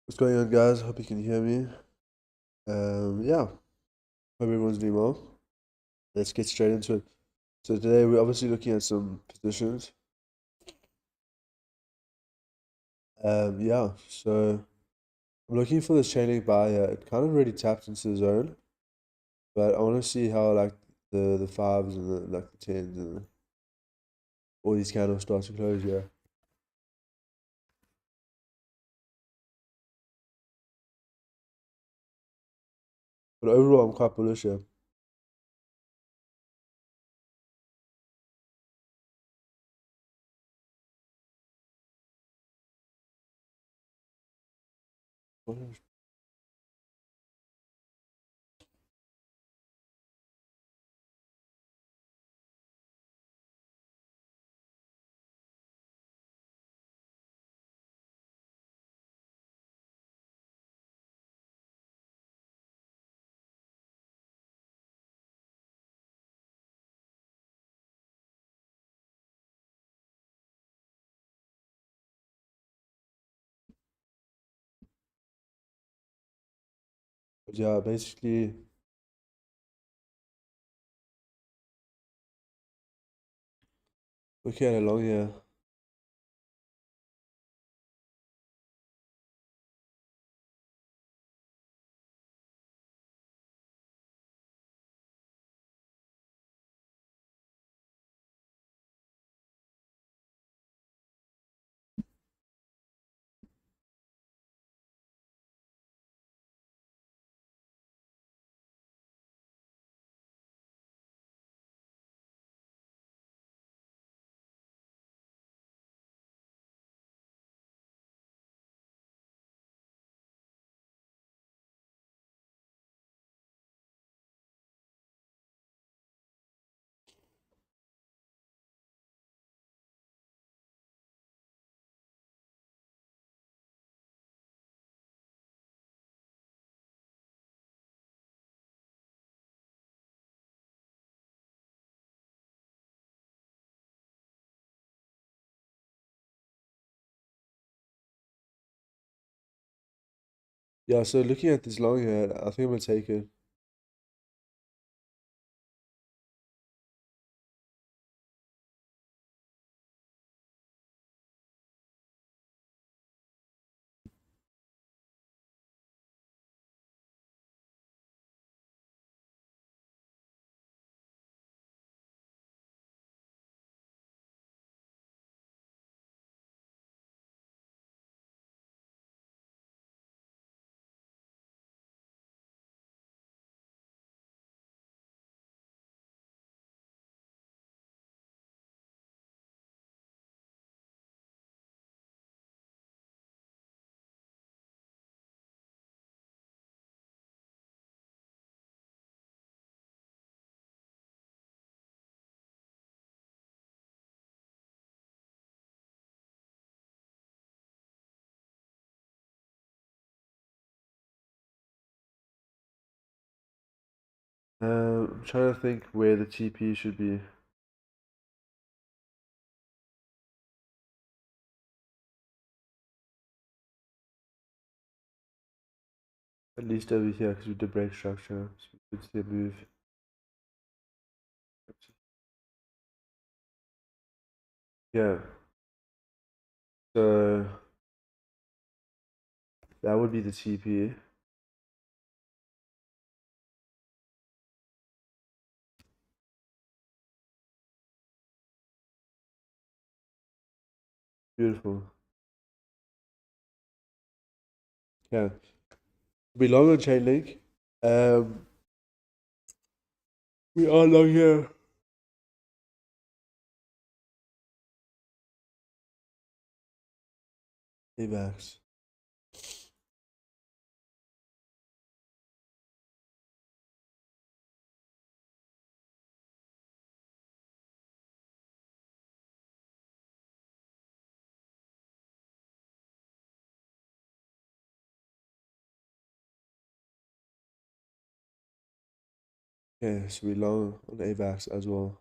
What's going on, guys? Hope you can hear me. Yeah, hope everyone's doing well. Let's get straight into it. So today we're obviously looking at some positions. Yeah, so I'm looking for this chain link buy here. It kind of already tapped into the zone, but I want to see how like the fives and the tens and all these candles start to close here. But overall, I'm quite bullish here. But yeah, basically, looking at it long here. Yeah, so looking at this long here, I think I'm gonna take it. I'm trying to think where the TP should be. At least over here, because we did break structure, so we could see a move. Yeah, so that would be the TP. Beautiful. Yeah, we long on chain link. Um, we are long here. AVAX. Yeah, so we long on AVAX as well.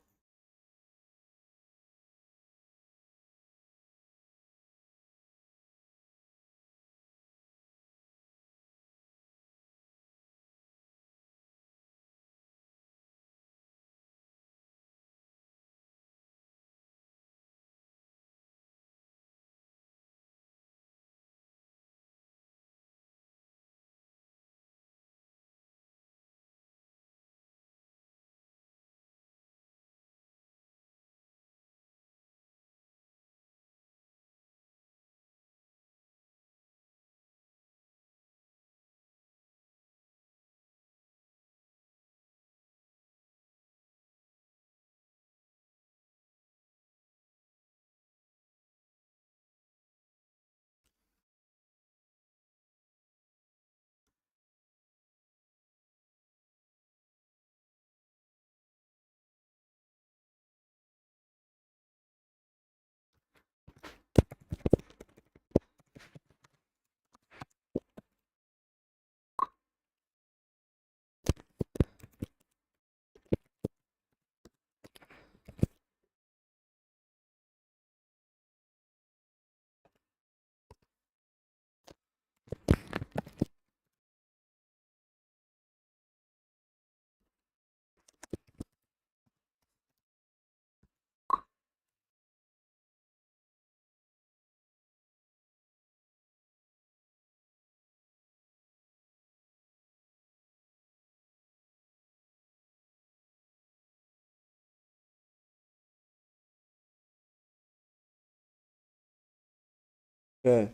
Okay.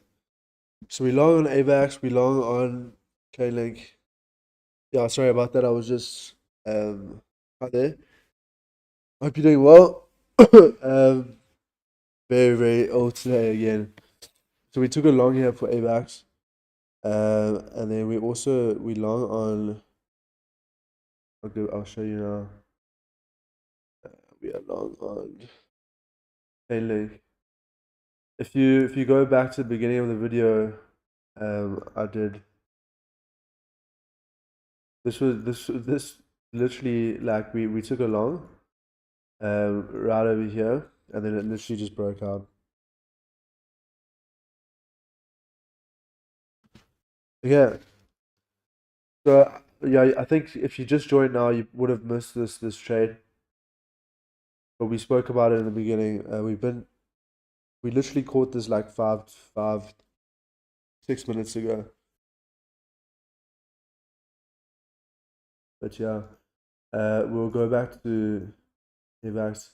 So we long on AVAX, we long on Chainlink. Yeah, sorry about that. I was just out there. Hope you're doing well. um, very, very old today again. So we took a long here for AVAX. And then we long on. I'll show you now. We are long on Chainlink. If you go back to the beginning of the video, I did this literally like we took a long right over here, and then it literally just broke out. Yeah. So yeah, I think if you just joined now, you would have missed this trade. But we spoke about it in the beginning. We literally caught this like 6 minutes ago. But yeah, we'll go back to AVAX.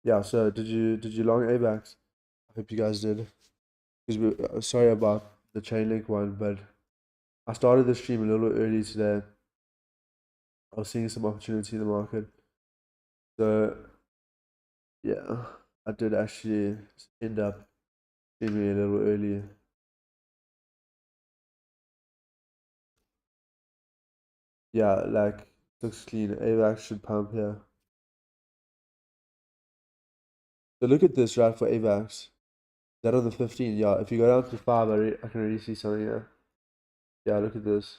Yeah. So did you long AVAX? I hope you guys did. Because sorry about the Chainlink one, but I started the stream a little early today. I was seeing some opportunity in the market. So yeah, I did actually end up streaming a little early. Yeah, like looks clean. AVAX should pump here. So look at this right for AVAX. That on the 15, yeah. If you go down to 5, I can already see something here. Yeah, look at this.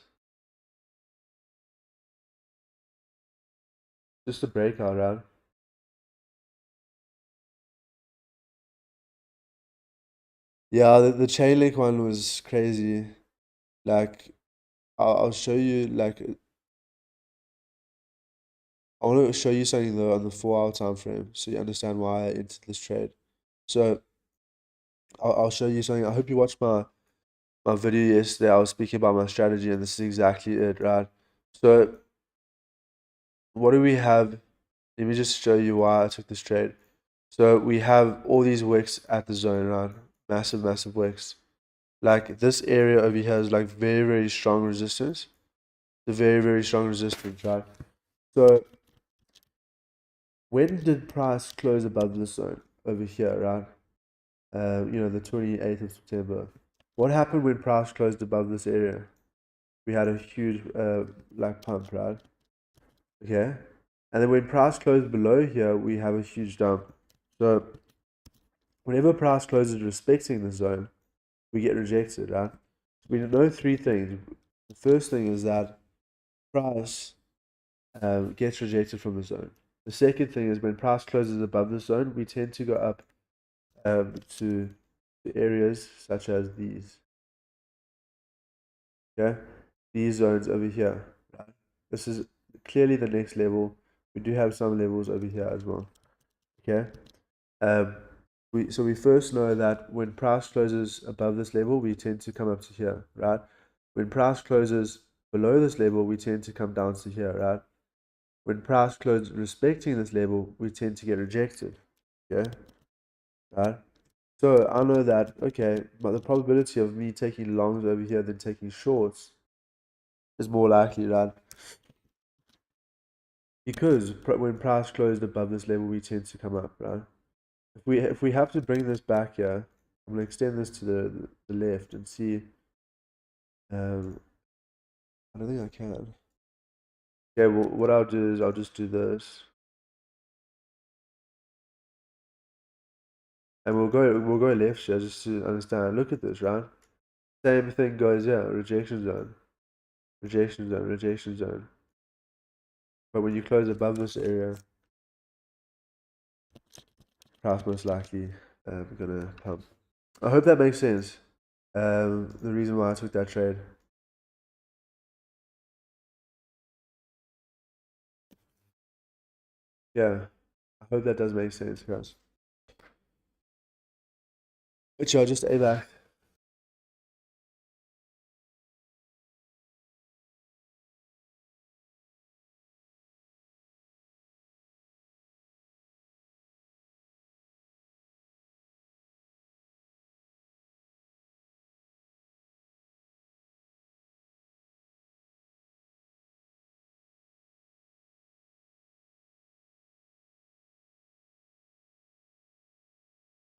Just a breakout, right? Yeah, the Chainlink one was crazy. Like, I'll show you, like, I want to show you something though on the 4 hour time frame so you understand why I entered this trade. So, I'll show you something. I hope you watched my video yesterday. I was speaking about my strategy, and this is exactly it, right? So, what do we have? Let me just show you why I took this trade. So we have all these wicks at the zone, right? Massive, massive wicks. Like this area over here is like very, very strong resistance. The very, very strong resistance, right? So when did price close above this zone over here, right? The 28th of September. What happened when price closed above this area? We had a huge like pump, right? Okay. And then when price closed below here, we have a huge dump. So whenever price closes respecting the zone, we get rejected, right? We know three things. The first thing is that price gets rejected from the zone. The second thing is when price closes above the zone, we tend to go up to areas such as these. Okay, these zones over here. Right? This is clearly the next level. We do have some levels over here as well. Okay. Um, we first know that when price closes above this level, we tend to come up to here, right? When price closes below this level, we tend to come down to here, right? When price closes respecting this level, we tend to get rejected. Okay, right? So I know that okay, but the probability of me taking longs over here than taking shorts is more likely, right? Because when price closed above this level, we tend to come up, right? If we have to bring this back here, I'm gonna extend this to the left and see. I don't think I can. Okay, well, what I'll do is I'll just do this, and we'll go left here just to understand. Look at this, right? Same thing goes here. Rejection zone, rejection zone, rejection zone. But when you close above this area, price most likely gonna pump. I hope that makes sense. The reason why I took that trade. Yeah, I hope that does make sense, guys. But yeah, just AVAC.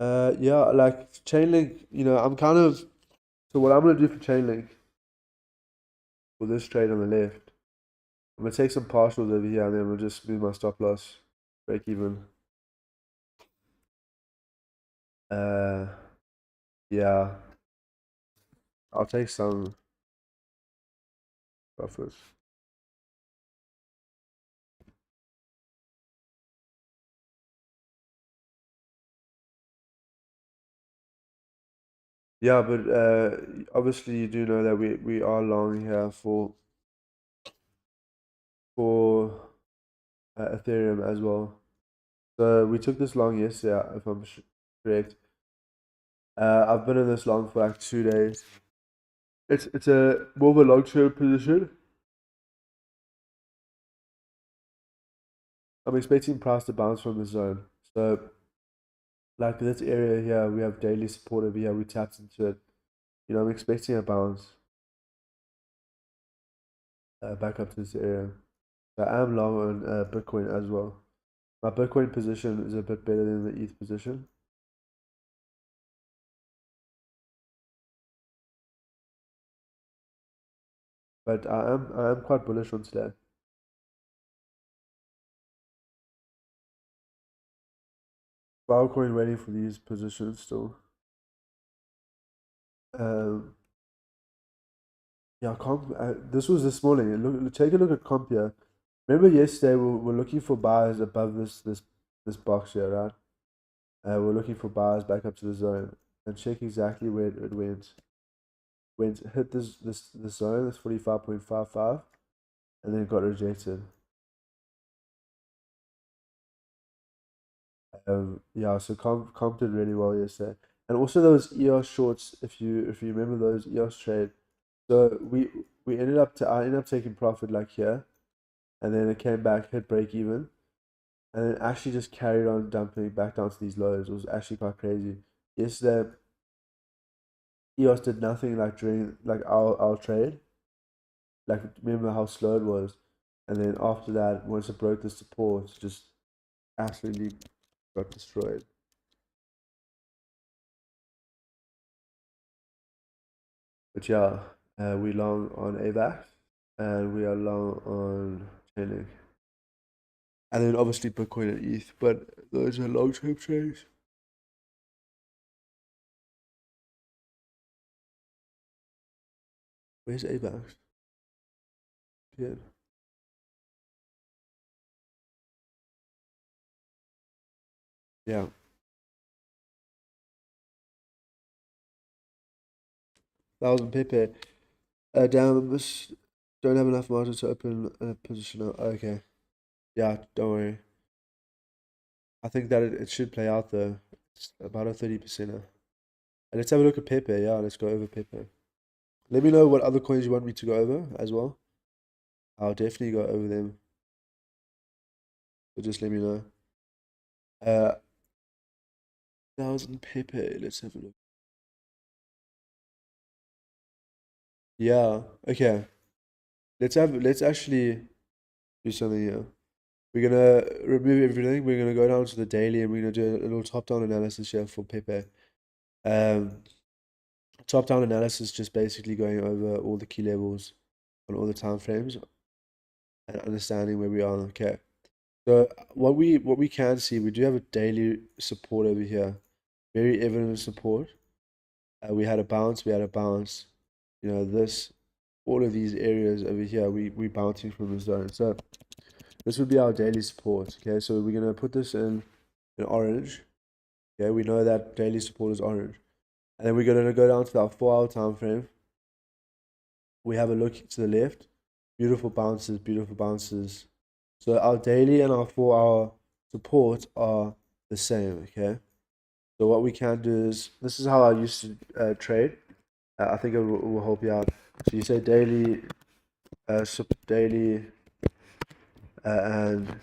Yeah, like Chainlink, I'm kind of so what I'm gonna do for Chainlink for this trade on the left, I'm gonna take some partials over here and then we'll just move my stop loss, break even. Uh, yeah, I'll take some profits. Yeah, but obviously you do know that we are long here for Ethereum as well. So we took this long yesterday, if I'm correct. I've been in this long for like 2 days. It's a more of a long term position. I'm expecting price to bounce from the zone. So like this area here, we have daily support over here. We tapped into it. I'm expecting a bounce back up to this area. So I am long on Bitcoin as well. My Bitcoin position is a bit better than the ETH position. But I am quite bullish on today. Filecoin waiting for these positions still. Um, yeah, this was this morning. Take a look at comp here. Remember yesterday we're looking for buyers above this box here, right? We're looking for buyers back up to the zone and check exactly where it went. Hit this zone, this 45.55, and then it got rejected. Yeah, so comp did really well yesterday, and also those EOS shorts. If you remember those EOS trade, so we I ended up taking profit like here, and then it came back, hit break even, and then actually just carried on dumping back down to these lows. It was actually quite crazy. Yesterday, EOS did nothing like during like our trade. Like remember how slow it was, and then after that, once it broke the support, it just absolutely got destroyed. But yeah, we long on AVAX and we are long on Chainlink. And then obviously Bitcoin and ETH, but those are long term trades. Where's AVAX? Yeah. Yeah. 1,000 Pepe. Damn, don't have enough margin to open a position. Okay. Yeah, don't worry. I think that it should play out though. It's about a 30%. And let's have a look at Pepe. Yeah, let's go over Pepe. Let me know what other coins you want me to go over as well. I'll definitely go over them. So just let me know. 1,000 Pepe. Let's have a look. Yeah. Okay. Let's actually do something here. We're gonna remove everything. We're gonna go down to the daily and we're gonna do a little top-down analysis here for Pepe. Um, top-down analysis just basically going over all the key levels on all the time frames and understanding where we are. Okay. So what we can see, we do have a daily support over here. Very evident support. We had a bounce, we had a bounce. All of these areas over here, we bouncing from the zone. So this would be our daily support. Okay, so we're gonna put this in orange. Okay, we know that daily support is orange, and then we're gonna go down to our 4 hour time frame. We have a look to the left. Beautiful bounces, beautiful bounces. So our daily and our 4 hour support are the same. Okay. So what we can do is this is how I used to trade. I think it will help you out. So you say daily, daily, and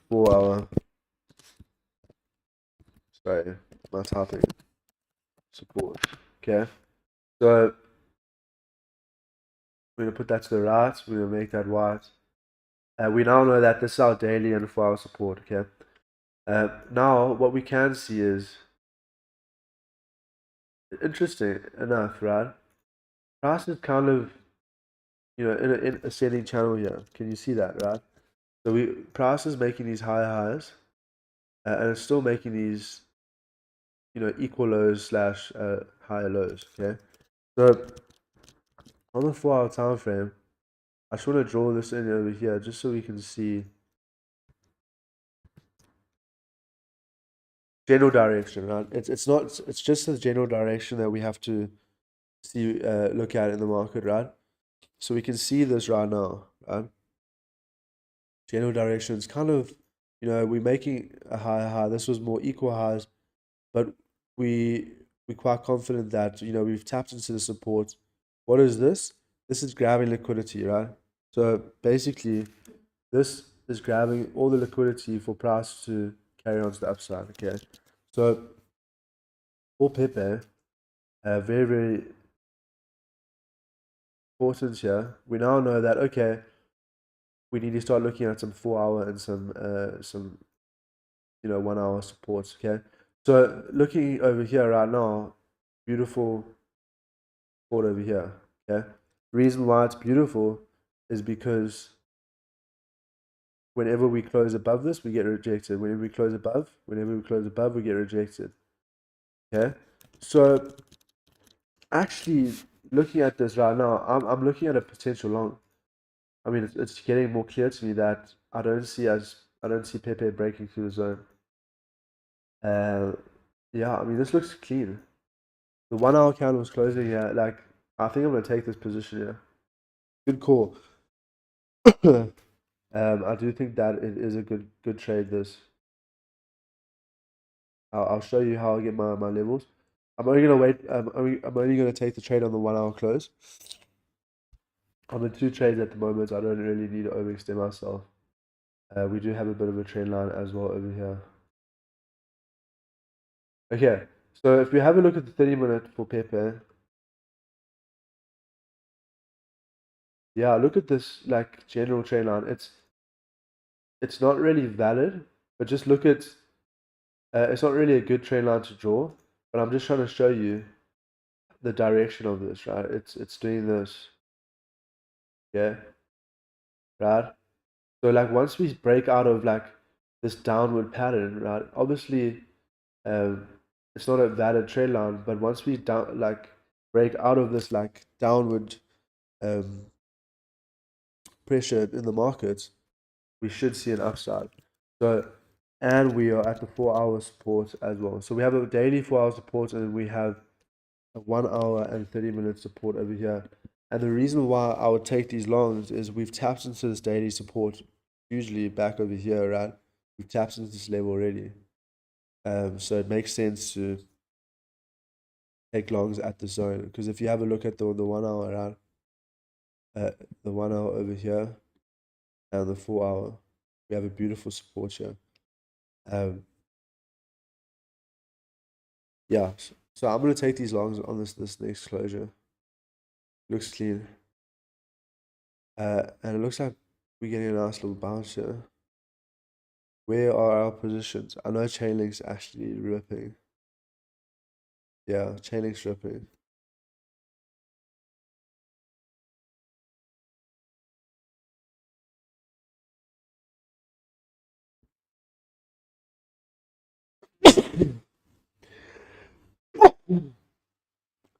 4 hour. Sorry, my typing support. Okay. So we're gonna put that to the right. We're gonna make that white. We now know that this is our daily and 4 hour support. Okay. Now, what we can see is interesting enough, right? Price is kind of, in a ascending channel here. Can you see that, right? So price is making these high highs, and it's still making these, equal lows slash higher lows. Okay. So on the 4 hour time frame, I just want to draw this in over here just so we can see general direction, right? It's not it's just the general direction that we have to see look at in the market, right? So we can see this right now, right? General direction is kind of, we're making a high. This was more equal highs, but we we're quite confident that we've tapped into the support. What is this? This is grabbing liquidity, right? So basically, this is grabbing all the liquidity for price to carry on to the upside. Okay, so for Pepe, very very important here. We now know that okay, we need to start looking at some 4 hour and some 1 hour supports. Okay, so looking over here right now, beautiful support over here. Okay, the reason why it's beautiful is because whenever we close above this, we get rejected. Whenever we close above, we get rejected. Okay, so actually looking at this right now, I'm looking at a potential long. I mean, it's getting more clear to me that I don't see Pepe breaking through the zone. Uh, yeah, I mean this looks clean. The 1 hour candle was closing here. Like I think I'm gonna take this position here. Good call. I do think that it is a good trade. This I'll show you how I get my levels. I'm only gonna wait. I'm only gonna take the trade on the 1 hour close. I'm in two trades at the moment. I don't really need to overextend myself. We do have a bit of a trend line as well over here. Okay, so if we have a look at the 30-minute for Pepe, yeah, look at this like general trend line. It's not really valid, but just look at it's not really a good trend line to draw. But I'm just trying to show you the direction of this, right? It's doing this, yeah, right? So like once we break out of like this downward pattern, right? Obviously, um, it's not a valid trend line, but once we down like break out of this like downward um pressure in the market, we should see an upside. So, and we are at the 4 hour support as well. So we have a daily 4 hour support, and we have a 1 hour and 30-minute support over here. And the reason why I would take these longs is we've tapped into this daily support, usually back over here, right? We've tapped into this level already. So it makes sense to take longs at the zone because if you have a look at the 1 hour, right? The 1 hour over here and the 4 hour, we have a beautiful support here. Um, yeah, so I'm gonna take these longs on this next closure. Looks clean. And it looks like we're getting a nice little bounce here. Where are our positions? I know Chainlink's actually ripping. Yeah, Chainlink's ripping.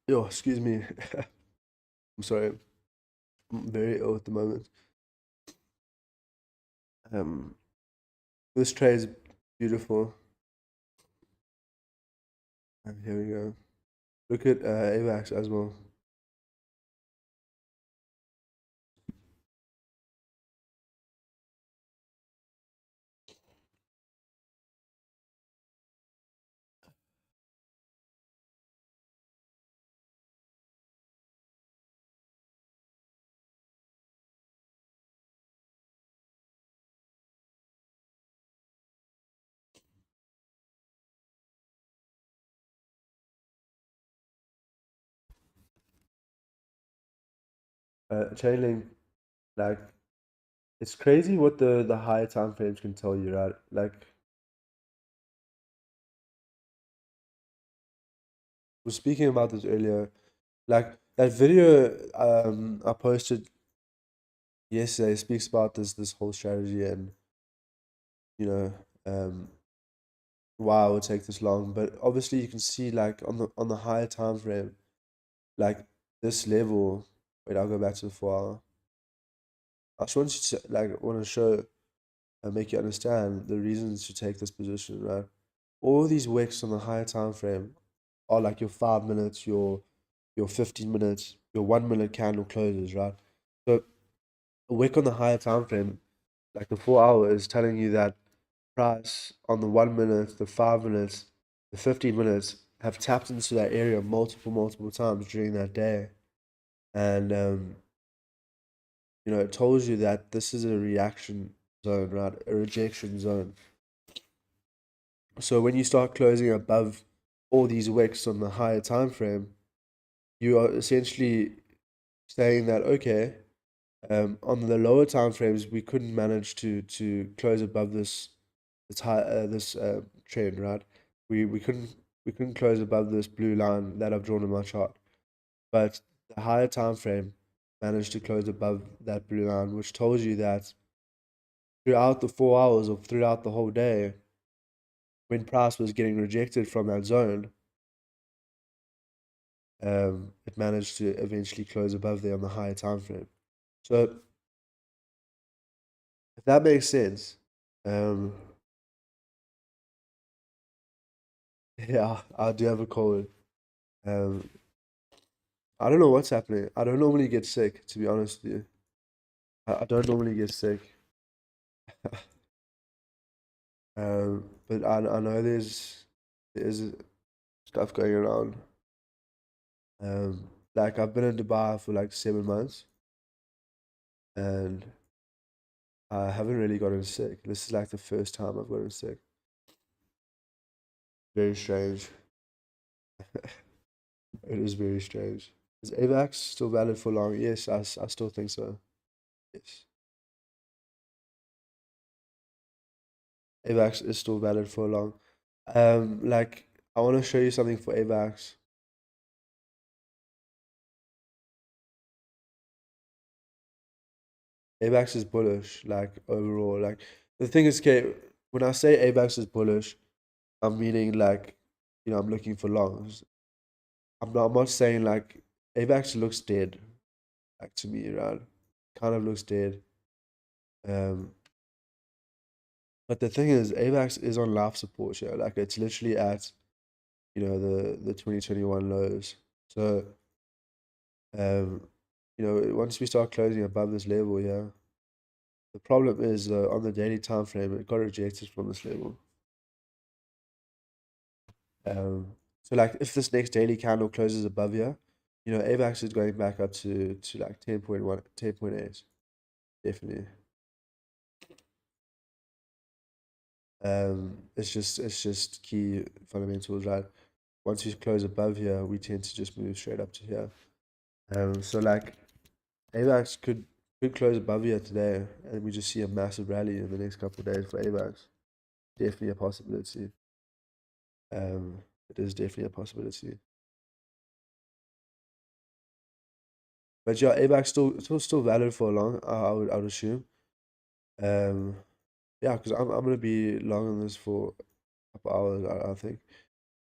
Yo, excuse me. I'm sorry. I'm very ill at the moment. Um, this tray is beautiful. And here we go. Look at AVAX as well. Chainlink, like, it's crazy what the higher time frames can tell you, right? Like, was speaking about this earlier. Like that video I posted yesterday speaks about this whole strategy and you know um why it would take this long. But obviously you can see like on the higher time frame, like this level. Wait, I'll go back to the 4 hour. I just want you to like want to show and make you understand the reasons to take this position, right? All these wicks on the higher time frame are like your 5 minutes, your 15 minutes, your 1 minute candle closes, right? So a wick on the higher time frame, like the 4 hour, is telling you that price on the 1 minute, the 5 minutes, the 15 minutes have tapped into that area multiple times during that day. And it tells you that this is a reaction zone, right? A rejection zone. So when you start closing above all these wicks on the higher time frame, you are essentially saying that okay, on the lower time frames we couldn't manage to close above this trend, right? We couldn't close above this blue line that I've drawn in my chart, but the higher time frame managed to close above that blue line, which tells you that throughout the 4 hours or throughout the whole day, when price was getting rejected from that zone, it managed to eventually close above there on the higher time frame. So if that makes sense, um, yeah, I do have a cold. Um, I don't know what's happening. I don't normally get sick, to be honest with you. I don't normally get sick. But I know there's stuff going around. Like I've been in Dubai for like 7 months, and I haven't really gotten sick. This is like the first time I've gotten sick. Very strange. It is very strange. Is AVAX still valid for long? Yes, I still think so. Yes. AVAX is still valid for long. Like I want to show you something for AVAX. AVAX is bullish, like overall. Like the thing is, okay, when I say AVAX is bullish, I'm meaning like, I'm looking for longs. I'm not saying like AVAX looks dead, like to me, right? Kind of looks dead. Um, but the thing is, AVAX is on life support here. Like it's literally at, the 2021 lows. So, um, once we start closing above this level, yeah. The problem is on the daily time frame, it got rejected from this level. Um, so like if this next daily candle closes above here, AVAX is going back up to like 10.1, 10.8, definitely. It's just key fundamentals, right? Once we close above here, we tend to just move straight up to here. So like AVAX could close above here today, and we just see a massive rally in the next couple of days for AVAX. Definitely a possibility. It is definitely a possibility. But yeah, AVAX still valid for long. I would assume. Um, yeah, because I'm gonna be long on this for a couple hours. I think.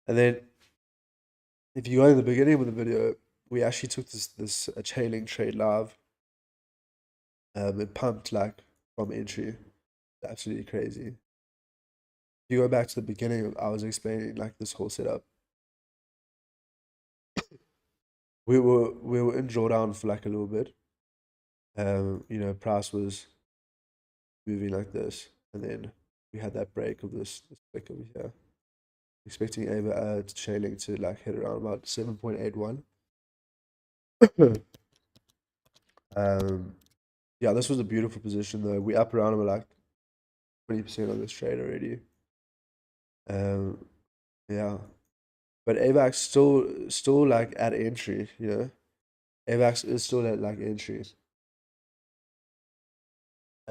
And then if you go in the beginning of the video, we actually took this a chain trade live. It pumped like from entry. Absolutely crazy. If you go back to the beginning, I was explaining like this whole setup. We were in drawdown for like a little bit. Price was moving like this, and then we had that break of this wick over here. Expecting Ava Shailing to like hit around about 7.81. um, yeah, this was a beautiful position though. We up around about like 20% on this trade already. Um, yeah, but AVAX still like at entry. AVAX is still at like entry.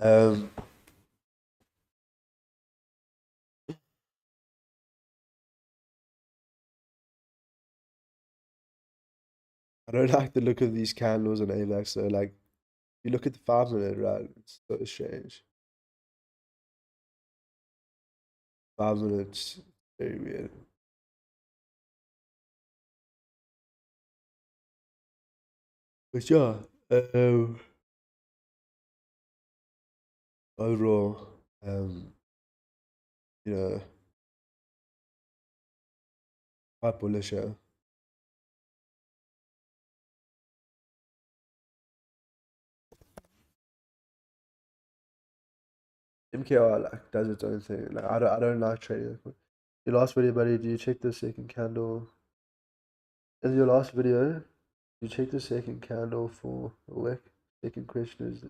Um, I don't like the look of these candles on AVAX. So like, you look at the 5 minute, right? It's so strange. 5 minutes, very weird. But yeah, overall, um, you know, quite bullish. Yeah. MKR like does its own thing. Like I don't like trading. Your last video, buddy, do you check the second candle? In your last video, you check the second candle for a wick. Second question is,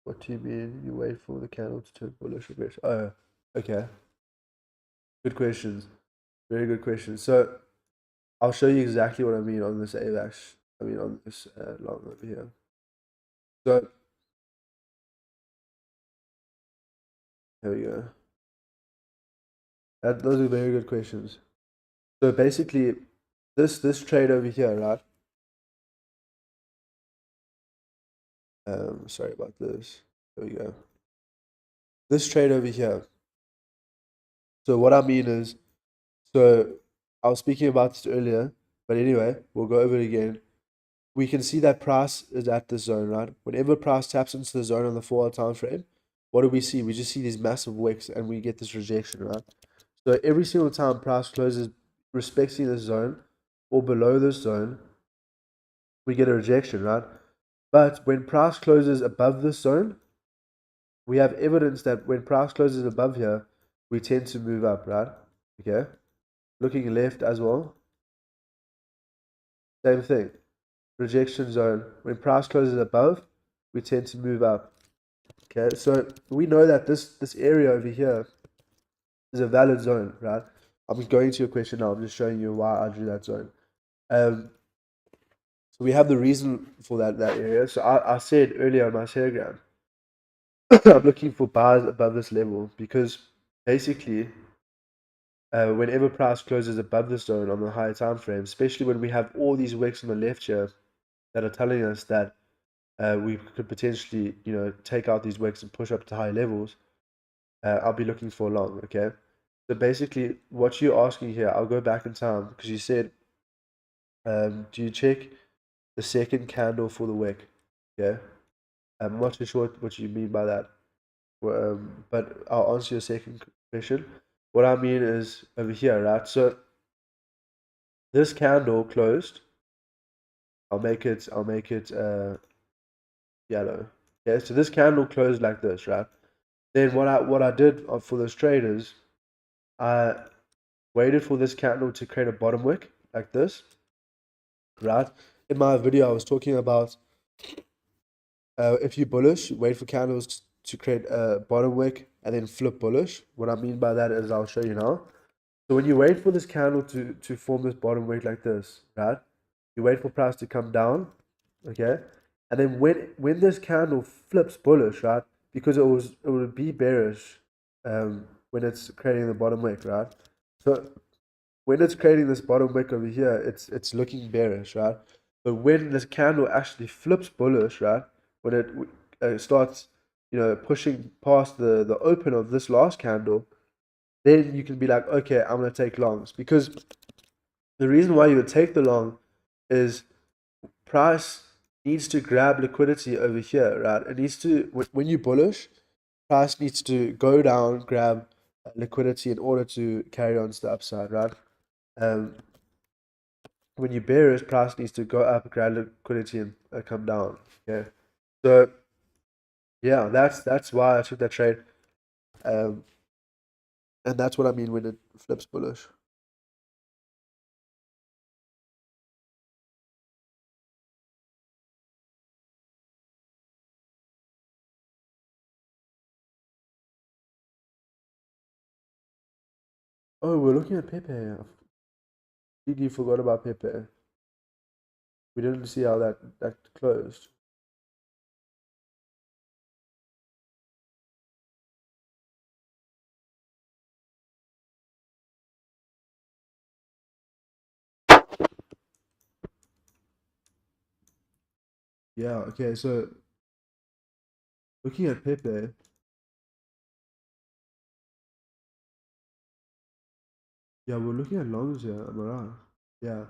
what do you mean you wait for the candle to turn bullish or bearish? Oh, okay. Good questions. Very good questions. So I'll show you exactly what I mean on this AVAX. I mean on this long over here. So here we go. Those are very good questions. So basically, this trade over here, right? Sorry about this. There we go. This trade over here. So what I mean is, so I was speaking about this earlier, but anyway, we'll go over it again. We can see that price is at the zone, right? Whenever price taps into the zone on the 4-hour time frame, what do we see? We just see these massive wicks and we get this rejection, right? So every single time price closes respecting this zone or below this zone, we get a rejection, right? But when price closes above this zone, we have evidence that when price closes above here, we tend to move up, right? Okay. Looking left as well, same thing. Rejection zone. When price closes above, we tend to move up. Okay, so we know that this area over here is a valid zone, right? I'm going to your question now. I'm just showing you why I drew that zone. So we have the reason for that area. So I said earlier on my Telegram, I'm looking for bars above this level because basically, whenever price closes above the zone on the higher time frame, especially when we have all these wicks on the left here that are telling us that we could potentially, take out these wicks and push up to high levels, I'll be looking for long. Okay. So basically, what you're asking here, I'll go back in time because you said, do you check the second candle for the wick? Yeah. I'm not too sure what you mean by that. Well, but I'll answer your second question. What I mean is over here, right? So this candle closed. I'll make it yellow. Okay, so this candle closed like this, right? Then what I did for those traders, I waited for this candle to create a bottom wick like this, right? In my video, I was talking about if you're bullish, wait for candles to create a bottom wick and then flip bullish. What I mean by that is I'll show you now. So when you wait for this candle to form this bottom wick like this, right? You wait for price to come down, okay? And then when this candle flips bullish, right? Because it would be bearish when it's creating the bottom wick, right? So when it's creating this bottom wick over here, it's looking bearish, right? But when this candle actually flips bullish, right? When it starts, pushing past the open of this last candle, then you can be like, okay, I'm gonna take longs because the reason why you would take the long is price needs to grab liquidity over here, right? It needs to when you bullish, price needs to go down, grab liquidity in order to carry on to the upside, right? Um, when you bearish, price needs to go up, grab liquidity, and come down. Okay, so yeah, that's why I took that trade, um, and that's what I mean when it flips bullish. Oh, we're looking at Pepe. You forgot about Pepe. We didn't see how that closed. Yeah, okay, so looking at Pepe, yeah, we're looking at longs here, am I right? Yeah,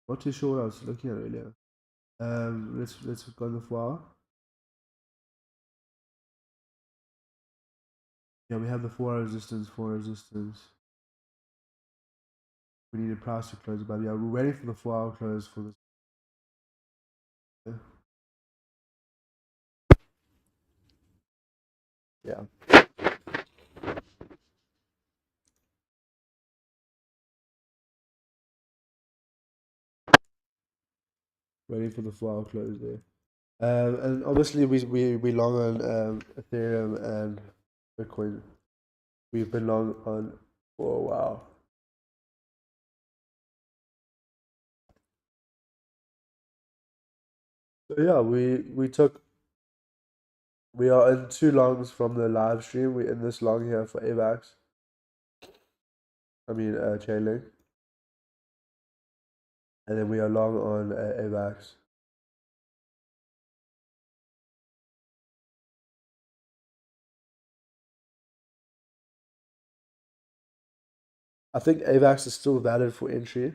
not too sure what I was looking at earlier. Let's go on the 4 hour. Yeah, we have the 4 hour resistance, 4 hour resistance. We need a price to close above. Yeah, we're waiting for the 4 hour close for this. Yeah, waiting for the 4 hour close there. And obviously we long on Ethereum and Bitcoin. We've been long on for a while. So yeah, we are in two longs from the live stream. We're in this long here for AVAX. I mean Chainlink, and then we are long on AVAX. I think AVAX is still valid for entry.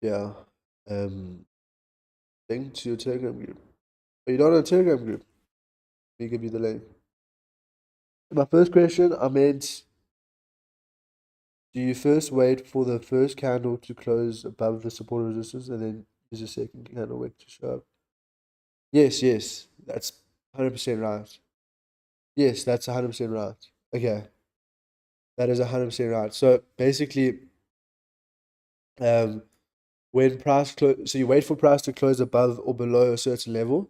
Yeah. Um, link to your Telegram group. Are you not on a Telegram group? Let me give you the link. My first question, I meant, do you first wait for the first candle to close above the support resistance and then use the second candle wick to show up? Yes, yes, that's 100% right. Yes, that's 100% right. Okay, that is 100% right. So basically, um, when price close, so you wait for price to close above or below a certain level,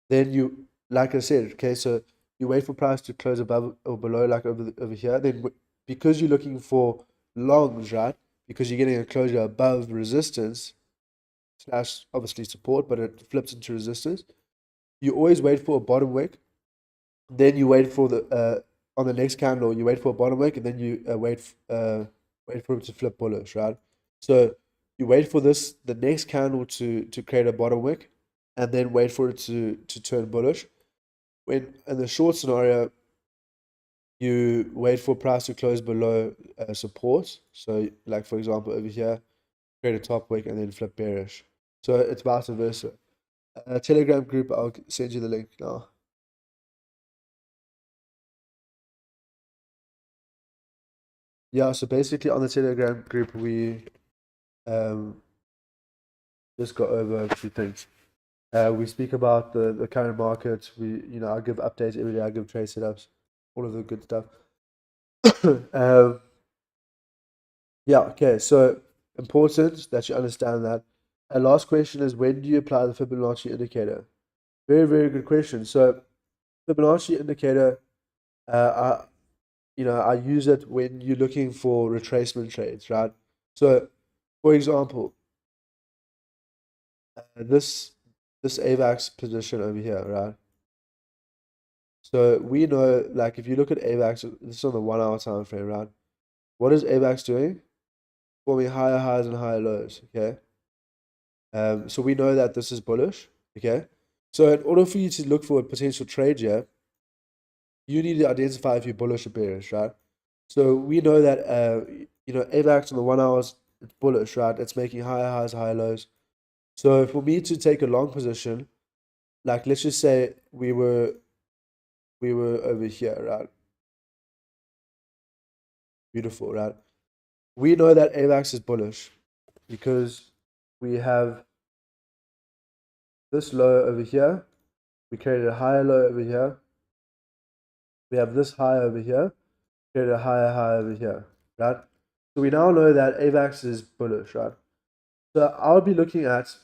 then you, like I said, okay, so you wait for price to close above or below, like over here. Then because you're looking for longs, right? Because you're getting a closure above resistance slash obviously support, but it flips into resistance. You always wait for a bottom wick, then you wait for the on the next candle, you wait for a bottom wick, and then you wait for it to flip bullish, right? So you wait for this the next candle to create a bottom wick, and then wait for it to turn bullish. When in the short scenario, you wait for price to close below support. So like for example over here, create a top wick and then flip bearish. So it's vice versa. Telegram group, I'll send you the link now. Yeah, so basically on the Telegram group, we um, just go over a few things. We speak about the current market. I give updates every day. I give trade setups, all of the good stuff. um, yeah, okay. So important that you understand that. And last question is, when do you apply the Fibonacci indicator? Very, very good question. So Fibonacci indicator, I I use it when you're looking for retracement trades, right? So, for example, this AVAX position over here, right? So we know, like, if you look at AVAX, this is on the 1 hour time frame, right? What is AVAX doing? Forming higher highs and higher lows, okay? So we know that this is bullish, okay? So in order for you to look for a potential trade here, you need to identify if you're bullish or bearish, right? So we know that AVAX on the 1 hours, it's bullish, right? It's making higher highs, higher lows. So for me to take a long position, like let's just say we were over here, right? Beautiful, right? We know that AVAX is bullish because we have this low over here. We created a higher low over here. We have this high over here. Created a higher high over here, right? So we now know that AVAX is bullish, right? So I'll be looking at,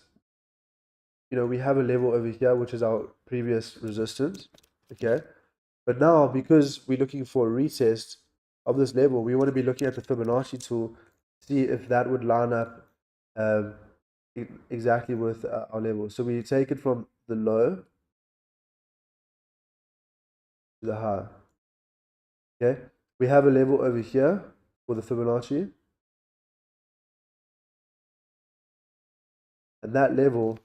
we have a level over here, which is our previous resistance, okay? But now, because we're looking for a retest of this level, we want to be looking at the Fibonacci tool, see if that would line up um, exactly with our level. So we take it from the low to the high, okay? We have a level over here for the Fibonacci, and that level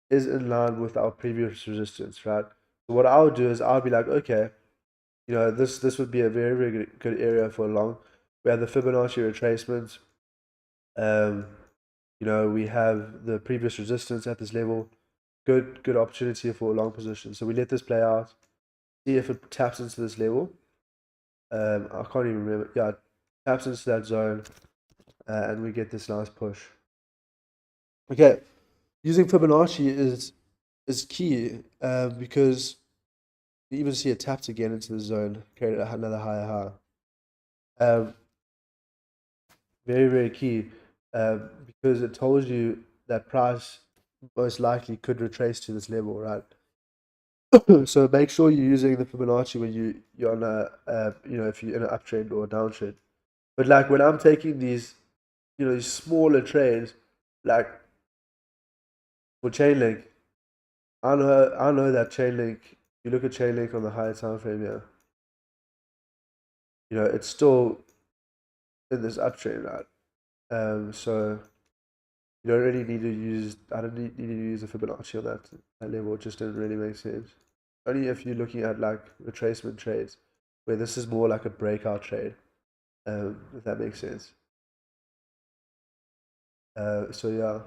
is in line with our previous resistance, right? So what I'll do is I'll be like, okay, this would be a very, very good area for long. We have the Fibonacci retracement. Um, we have the previous resistance at this level. Good opportunity for a long position. So we let this play out, see if it taps into this level. I can't even remember. Yeah, it taps into that zone, and we get this nice push. Okay, using Fibonacci is key because you even see it tapped again into the zone, created another higher high. Very, very key because it tells you that price most likely could retrace to this level, right? So make sure you're using the Fibonacci when you're on if you're in an uptrend or a downtrend. But like when I'm taking these, these smaller trades, like for Chainlink, I know that Chainlink. You look at Chainlink on the higher time frame here. It's still in this uptrend, right? So you don't really need to use. I don't need to use a Fibonacci on that level. It just doesn't really make sense. Only if you're looking at like retracement trades, where this is more like a breakout trade. If that makes sense. So yeah.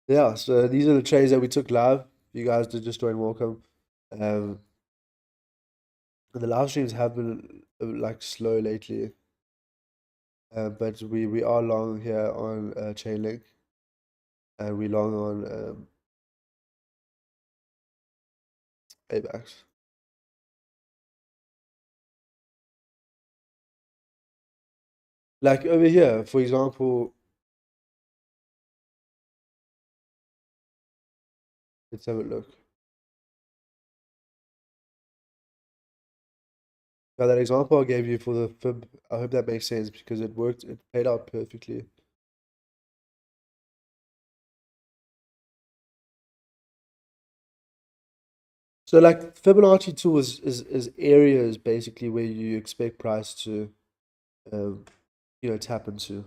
Yeah, so these are the trades that we took live. You guys did just join, welcome. Um, and the live streams have been like slow lately, but we are long here on Chainlink, and we long on AVAX. Like over here, for example, let's have a look. Now that example I gave you for the fib, I hope that makes sense because it worked. It played out perfectly. So like Fibonacci tool is areas basically where you expect price to um, tap into.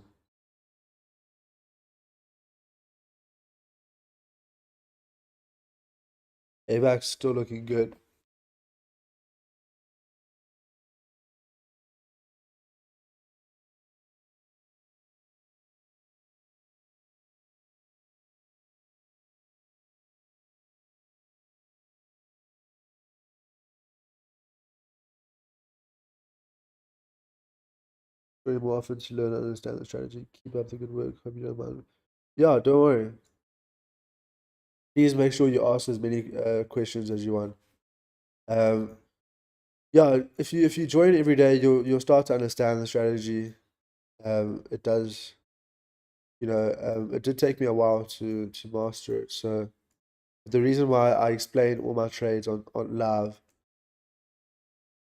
AVAX still looking good. Very more often to learn and understand the strategy. Keep up the good work. Hope you don't mind. Yeah, don't worry. Please make sure you ask as many questions as you want. Um, yeah, if you join every day, you'll start to understand the strategy. It does, it did take me a while to master it. So the reason why I explain all my trades on live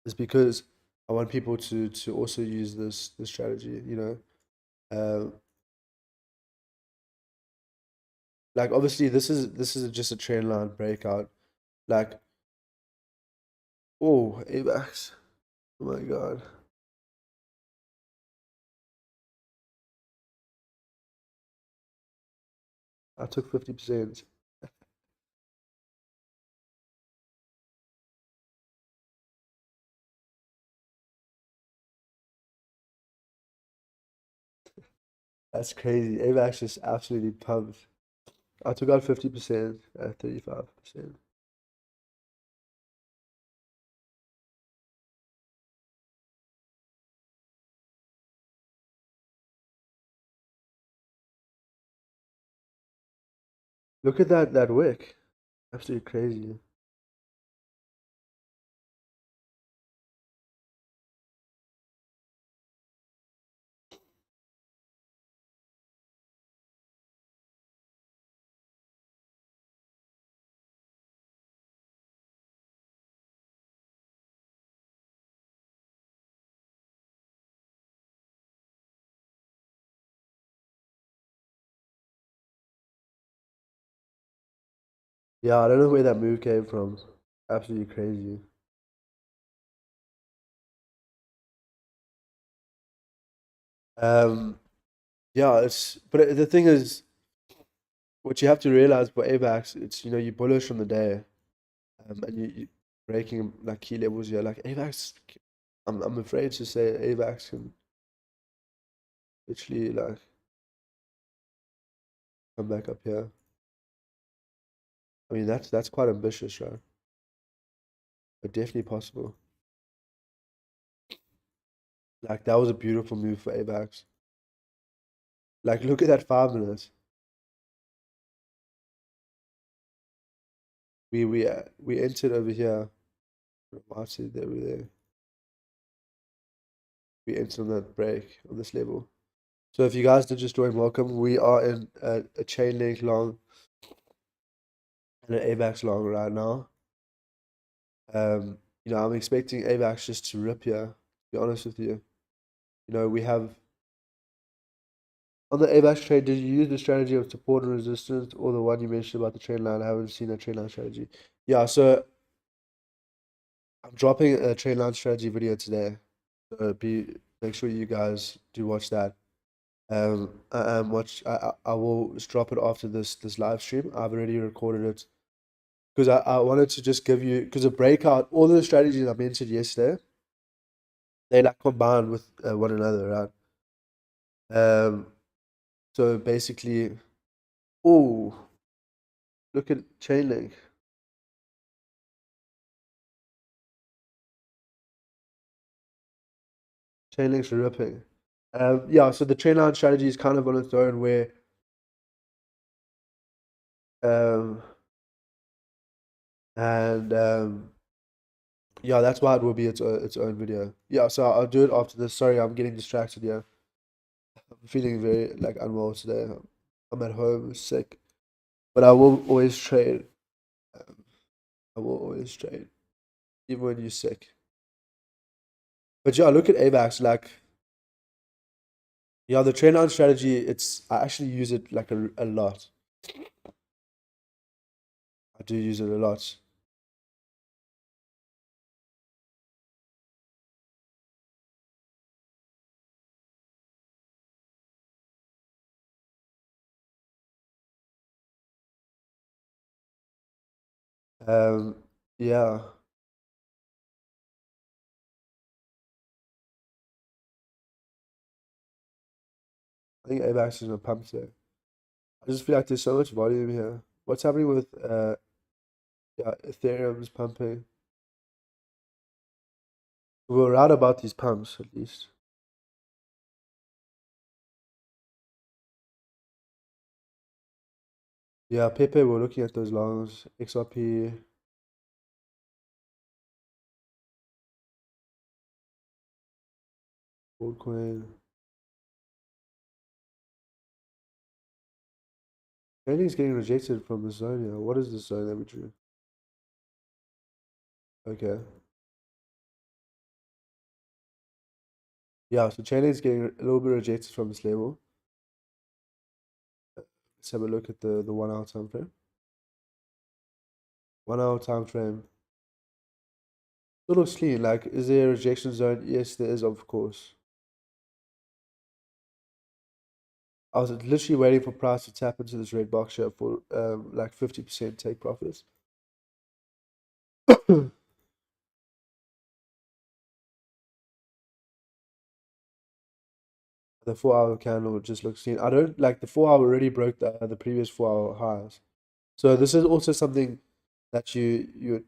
is because I want people to also use this strategy. Um, like obviously this is just a trend line breakout. Like oh AVAX, oh my god, I took 50%. That's crazy. AVAX just absolutely pumped. I took out 50% at 35%. Look at that wick. Absolutely crazy. Yeah, I don't know where that move came from. Absolutely crazy. Um, yeah, but the thing is, what you have to realize for AVAX, it's you're bullish on the day, and you breaking like key levels here. Like AVAX, I'm afraid to say AVAX can literally like come back up here. I mean that's quite ambitious, right? But definitely possible. Like that was a beautiful move for AVAX. Like look at that 5 minutes. We entered over here. Marty, there we there. We entered on that break on this level. So if you guys did just join, welcome. We are in a chain link long and an AVAX long right now. I'm expecting AVAX just to rip here, to be honest with you. We have on the AVAX trade, did you use the strategy of support and resistance or the one you mentioned about the trend line? I haven't seen that trend line strategy. Yeah, so I'm dropping a trend line strategy video today. So make sure you guys do watch that. I will just drop it after this live stream. I've already recorded it because I wanted to just give you because a breakout, all the strategies I mentioned yesterday, they like combine with one another, right? Um, so basically, oh, look at Chainlink. Chainlink's ripping. Yeah, so the trendline strategy is kind of on its own where um, and yeah, that's why it will be its own video. Yeah, so I'll do it after this. Sorry, I'm getting distracted here. I'm feeling very like unwell today. I'm at home, sick, but I will always trade. Um, I will always trade, even when you're sick. But yeah, look at AVAX. Like, yeah, the trend line strategy. I actually use it like a lot. I do use it a lot. Um, yeah, I think AVAX is gonna pump today. I just feel like there's so much volume here. What's happening with yeah, Ethereum's pumping? We're right about these pumps at least. Yeah, Pepe, we're looking at those longs. XRP, Goldcoin. Anything's getting rejected from the zone here. What is the zone that we drew? Okay. Yeah, so Chainlink's getting a little bit rejected from this level. Let's have a look at the 1 hour time frame. 1 hour time frame. It looks clean. Like, is there a rejection zone? Yes, there is, of course. I was literally waiting for price to tap into this red box here for like 50% take profits. The the 4 hour candle just looks clean. I don't like the 4 hour already broke the previous 4 hour highs. So this is also something that you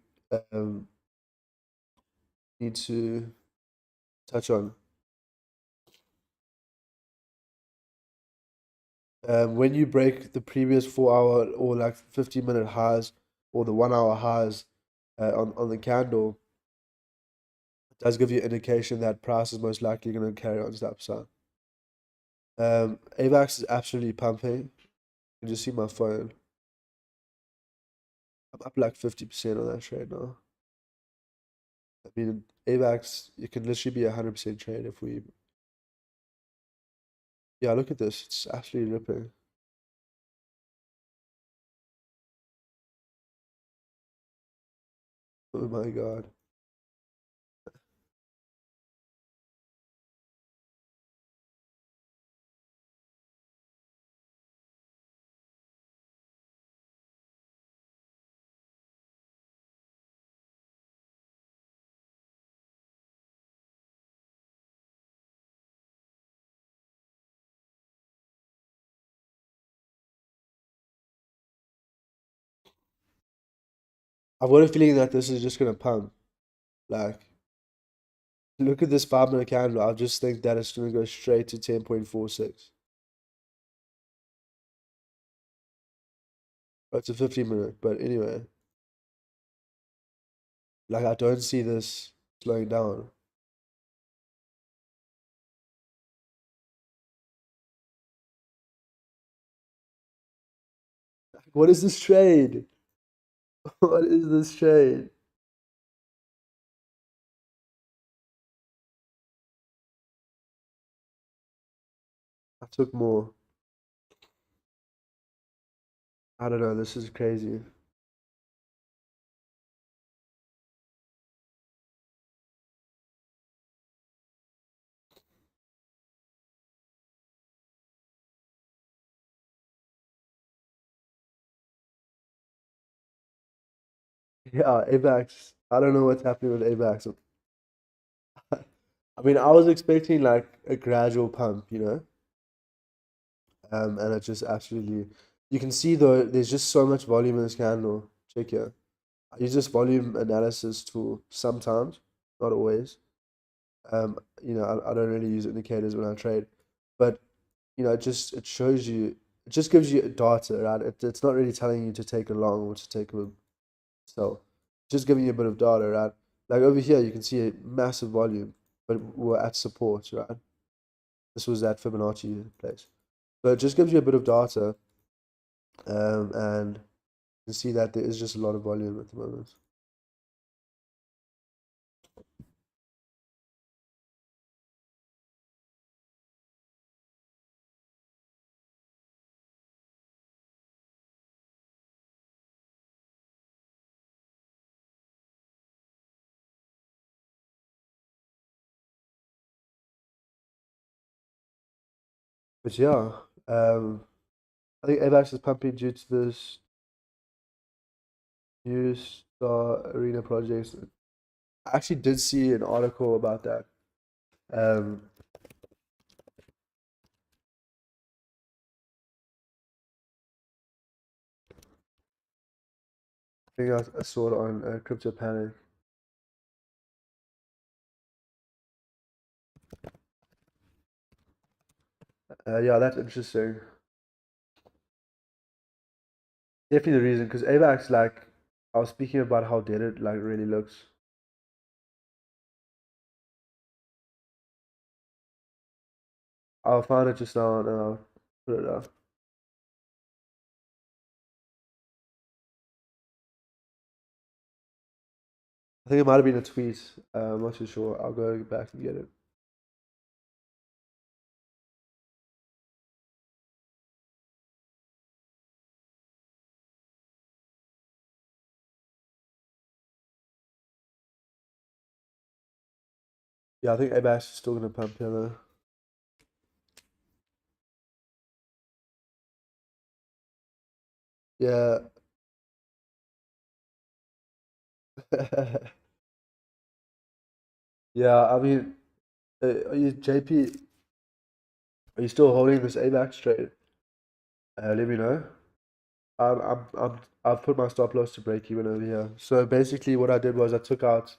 um need to touch on. When you break the previous 4 hour or like 15-minute highs or the 1 hour highs on the candle, it does give you indication that price is most likely going to carry on to the upside. AVAX is absolutely pumping. You can just see my phone. I'm up like 50% on that trade now. I mean, AVAX, it can literally be 100% trade if we. Yeah, look at this. It's absolutely ripping. Oh my God. I've got a feeling that this is just gonna pump. Like, look at this 5 minute candle. I just think that it's gonna go straight to 10.46. Oh, it's a 15 minute, but anyway, like I don't see this slowing down. What is this trade? What is this trade? I took more. I don't know. This is crazy. Yeah, AVAX. I don't know what's happening with AVAX. I mean, I was expecting like a gradual pump, and it just absolutely. You can see though, there's just so much volume in this candle. Check here. I use this volume analysis tool sometimes, not always. I don't really use indicators when I trade, but it shows you, it just gives you data, right? It's not really telling you to take a long or to take a sell. Just giving you a bit of data, right? Like over here, you can see a massive volume, but we're at support, right? This was that Fibonacci place. So it just gives you a bit of data, and you can see that there is just a lot of volume at the moment. But yeah, I think AVAX is pumping due to this new Star Arena projects. I actually did see an article about that. Um, I think I saw it on Crypto Panic. Yeah, that's interesting. Definitely the reason, because AVAX, like, I was speaking about how dead it like really looks. I'll find it just now and I'll put it up. I think it might have been a tweet. I'm not too sure. I'll go back and get it. Yeah, I think AVAX is still gonna pump here though. Yeah. Yeah, I mean, JP, Are you still holding this AVAX trade? Let me know. I've put my stop loss to break even over here. So basically, what I did was I took out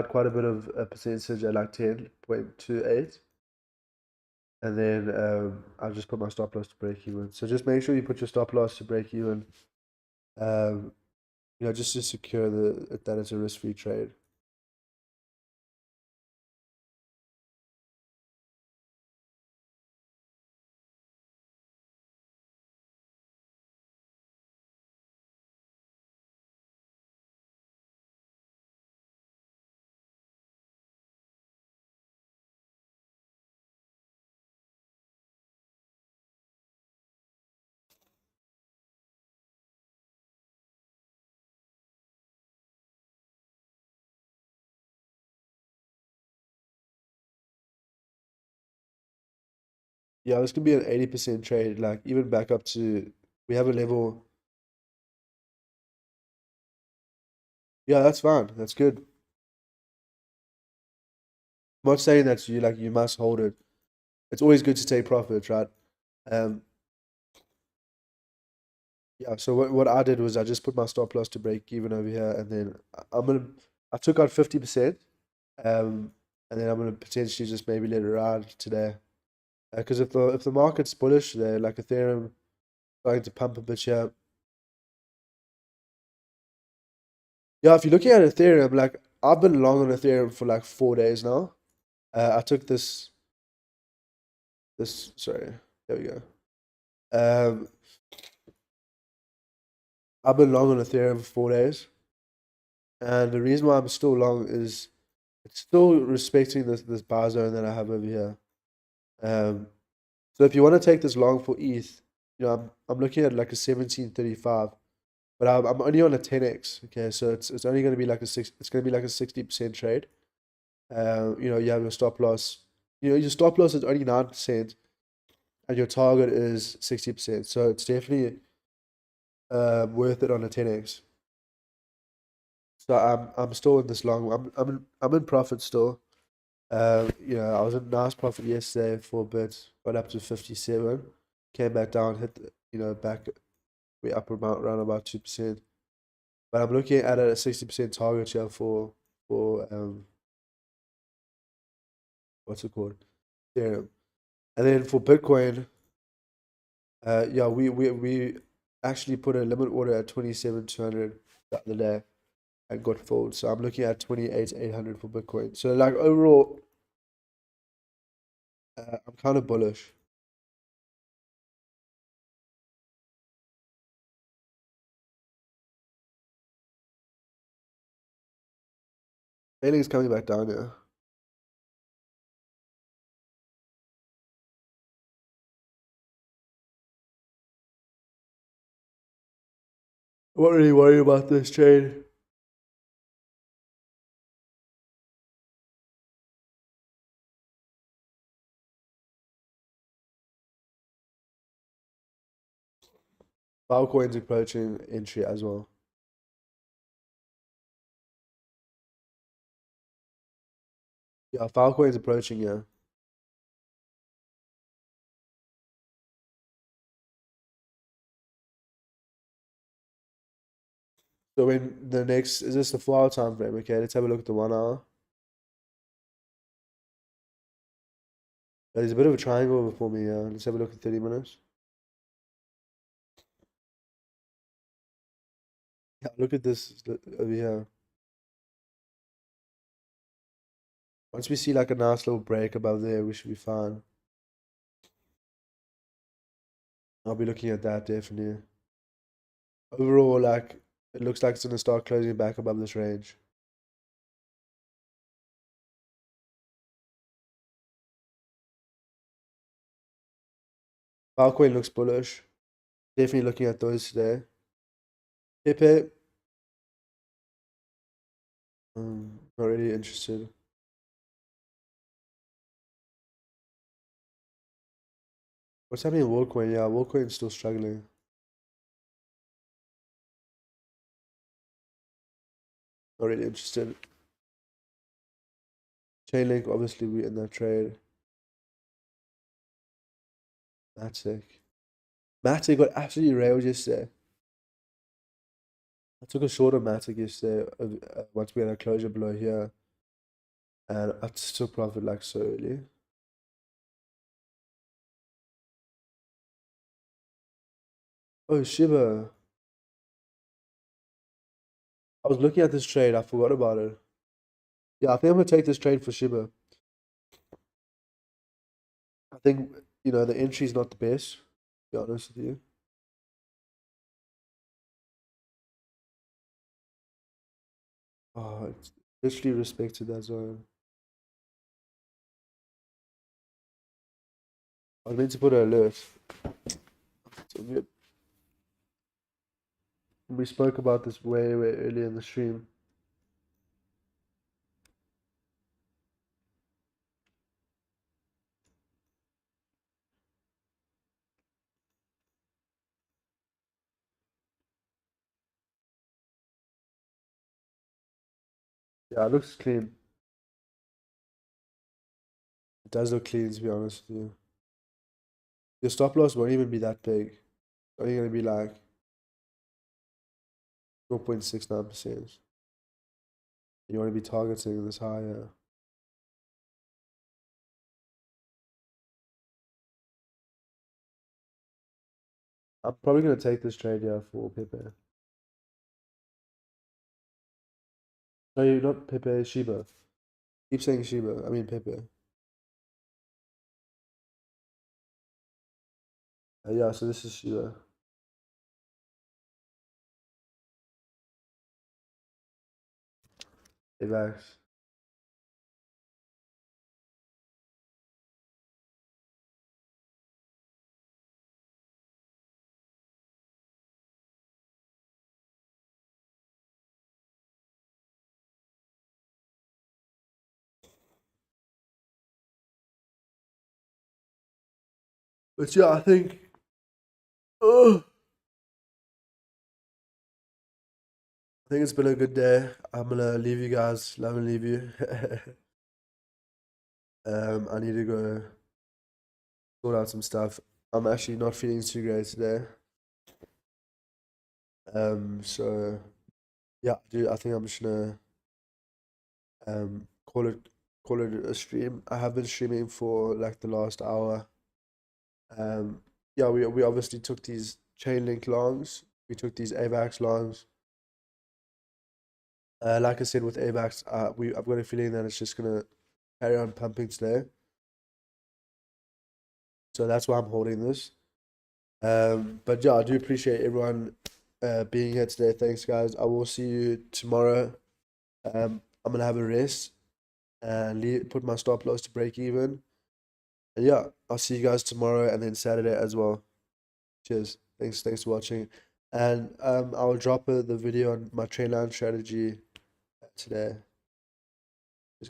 quite a bit of a percentage at like 10.28, and then I just put my stop loss to break even. So just make sure you put your stop loss to break even. Um, just to secure that it's a risk-free trade. Yeah, this could be an 80% trade, like even back up to we have a level. Yeah, that's fine. That's good. I'm not saying that you must hold it. It's always good to take profits, right? Um, yeah. So what I did was I just put my stop loss to break even over here, and then I took out 50%, and then I'm gonna potentially just maybe let it ride today, because if the market's bullish, they're like Ethereum starting to pump a bit here. Yeah, if you're looking at Ethereum, like I've been long on Ethereum for like 4 days now. I took this. Sorry, there we go. Um, I've been long on Ethereum for 4 days, and the reason why I'm still long is it's still respecting this bar zone that I have over here. Um, so if you want to take this long for ETH, I'm looking at like a 1735, but I'm only on a 10x. Okay, so it's only going to be like it's going to be like a 60% trade. You have your stop loss. Your stop loss is only 9%, and your target is 60%. So it's definitely worth it on a 10x. So I'm still in this long. I'm in profit still. I was in nice profit yesterday for a bit. Got up to 57, came back down, hit back way up around about 2%. But I'm looking at a 60% target here for what's it called? Ethereum. And then for Bitcoin, yeah, we actually put a limit order at 27,200 the other day and got filled. So I'm looking at 28,800 for Bitcoin. So like overall, I'm kind of bullish. Daily is coming back down here. I'm not really worried about this trade. Filecoin's approaching entry as well. Yeah, Filecoin's approaching, yeah. So when the next is this the 4 hour time frame? Okay, let's have a look at the 1 hour. There's a bit of a triangle before me, yeah. Let's have a look at 30 minutes. Yeah, look at this over here. Once we see like a nice little break above there, we should be fine. I'll be looking at that definitely. Overall, like it looks like it's gonna start closing back above this range. Filecoin looks bullish. Definitely looking at those today. Pepe, not really interested. What's happening in WorldCoin? Yeah, WorldCoin's still struggling. Not really interested. Chainlink, obviously, we in that trade. Matic. Matic got absolutely railed yesterday. I took a short on Matic yesterday once we had a closure below here. And I took profit like so early. Oh, Shiba. I was looking at this trade. I forgot about it. Yeah, I think I'm going to take this trade for Shiba. I think, the entry's not the best, to be honest with you. Oh, it's literally respected that zone. I was meant to put an alert. It's all good. We spoke about this way, way earlier in the stream. Yeah, it looks clean. It does look clean, to be honest with you. Your stop loss won't even be that big. It's only going to be like 0.69%. You want to be targeting this higher. I'm probably going to take this trade here for Pepe. No, you're not Pepe, Shiba. Keep saying Shiba. I mean Pepe. Yeah, so this is Shiba. Relax. But yeah, I think. Oh, I think it's been a good day. I'm gonna leave you guys. Love and leave you. I need to go sort out some stuff. I'm actually not feeling too great today. So yeah, dude, I think I'm just gonna call it a stream. I have been streaming for like the last hour. Yeah, we obviously took these chain link longs. We took these AVAX longs. Like I said with AVAX, I've got a feeling that it's just gonna carry on pumping today. So that's why I'm holding this. But yeah, I do appreciate everyone being here today. Thanks, guys. I will see you tomorrow. I'm gonna have a rest and put my stop loss to break even. And yeah, I'll see you guys tomorrow and then Saturday as well. Cheers. Thanks for watching. And I'll drop the video on my train line strategy today.